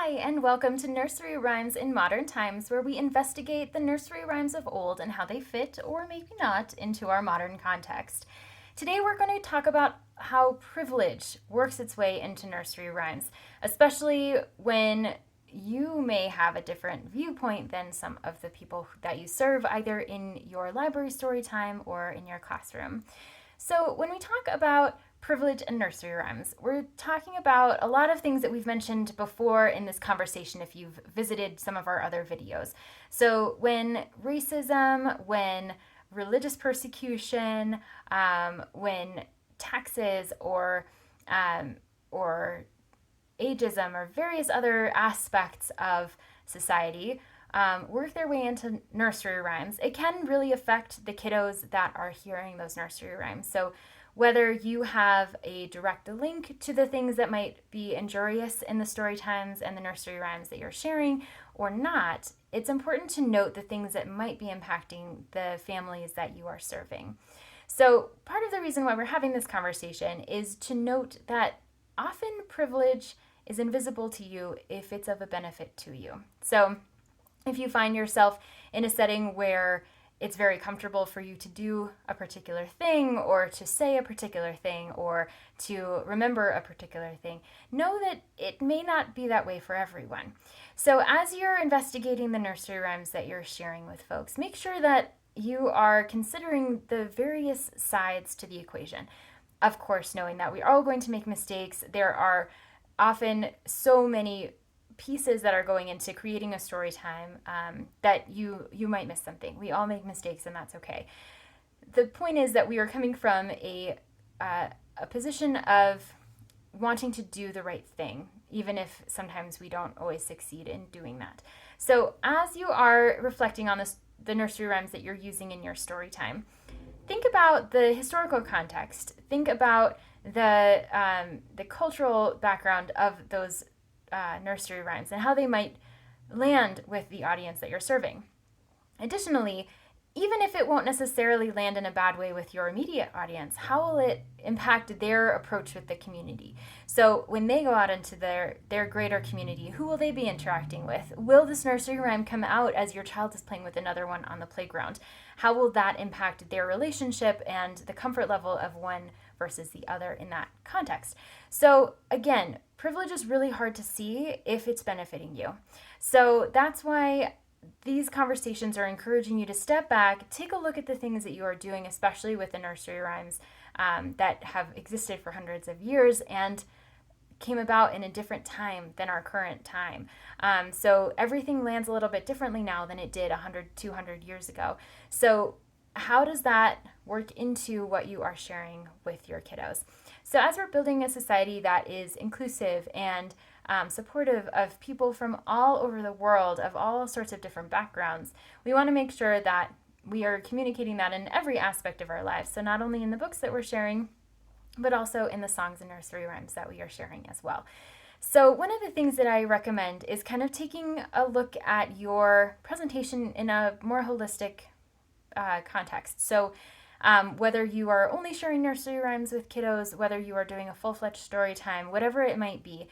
Hi, and welcome to Nursery Rhymes in Modern Times, where we investigate the nursery rhymes of old and how they fit, or maybe not, into our modern context. Today we're going to talk about how privilege works its way into nursery rhymes, especially when you may have a different viewpoint than some of the people that you serve, either in your library story time or in your classroom. So, when we talk about privilege and nursery rhymes, we're talking about a lot of things that we've mentioned before in this conversation if you've visited some of our other videos. So, when racism, when religious persecution, when taxes or ageism or various other aspects of society work their way into nursery rhymes, it can really affect the kiddos that are hearing those nursery rhymes. So whether you have a direct link to the things that might be injurious in the story times and the nursery rhymes that you're sharing or not, it's important to note the things that might be impacting the families that you are serving. So part of the reason why we're having this conversation is to note that often privilege is invisible to you if it's of a benefit to you. So if you find yourself in a setting where it's very comfortable for you to do a particular thing or to say a particular thing or to remember a particular thing, know that it may not be that way for everyone. So as you're investigating the nursery rhymes that you're sharing with folks, make sure that you are considering the various sides to the equation. Of course, knowing that we are all going to make mistakes, there are often so many pieces that are going into creating a story time that you might miss something. We all make mistakes, and that's okay. The point is that we are coming from a position of wanting to do the right thing, even if sometimes we don't always succeed in doing that. So as you are reflecting on the nursery rhymes that you're using in your story time, think about the historical context. Think about the cultural background of those nursery rhymes and how they might land with the audience that you're serving. Additionally, even if it won't necessarily land in a bad way with your immediate audience, how will it impact their approach with the community? So when they go out into their greater community, who will they be interacting with? Will this nursery rhyme come out as your child is playing with another one on the playground? How will that impact their relationship and the comfort level of one versus the other in that context? So again, privilege is really hard to see if it's benefiting you. So that's why these conversations are encouraging you to step back, take a look at the things that you are doing, especially with the nursery rhymes that have existed for hundreds of years and came about in a different time than our current time. So everything lands a little bit differently now than it did 100, 200 years ago. So how does that work into what you are sharing with your kiddos? So as we're building a society that is inclusive and supportive of people from all over the world, of all sorts of different backgrounds, we want to make sure that we are communicating that in every aspect of our lives. So not only in the books that we're sharing, but also in the songs and nursery rhymes that we are sharing as well. So one of the things that I recommend is kind of taking a look at your presentation in a more holistic context. So whether you are only sharing nursery rhymes with kiddos, whether you are doing a full-fledged story time, whatever it might be,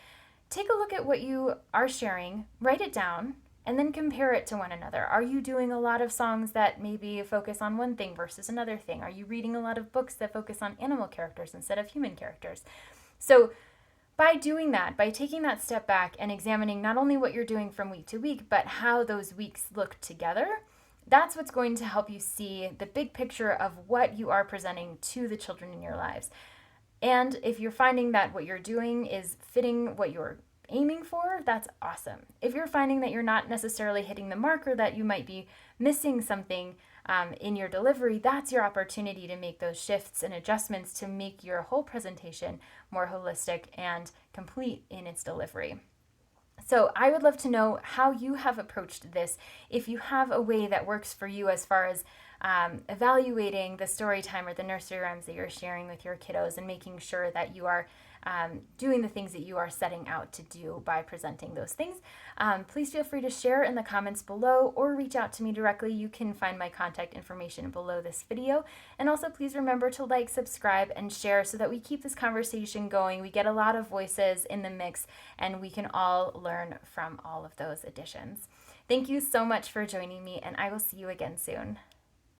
take a look at what you are sharing, write it down, and then compare it to one another. Are you doing a lot of songs that maybe focus on one thing versus another thing? Are you reading a lot of books that focus on animal characters instead of human characters? So by doing that, by taking that step back and examining not only what you're doing from week to week, but how those weeks look together, that's what's going to help you see the big picture of what you are presenting to the children in your lives. And if you're finding that what you're doing is fitting what you're aiming for, that's awesome. If you're finding that you're not necessarily hitting the mark or that you might be missing something in your delivery, that's your opportunity to make those shifts and adjustments to make your whole presentation more holistic and complete in its delivery. So I would love to know how you have approached this, if you have a way that works for you as far as evaluating the story time or the nursery rhymes that you're sharing with your kiddos and making sure that you are doing the things that you are setting out to do by presenting those things. Please feel free to share in the comments below or reach out to me directly. You can find my contact information below this video. And also please remember to like, subscribe, and share so that we keep this conversation going. We get a lot of voices in the mix and we can all learn from all of those additions. Thank you so much for joining me, and I will see you again soon.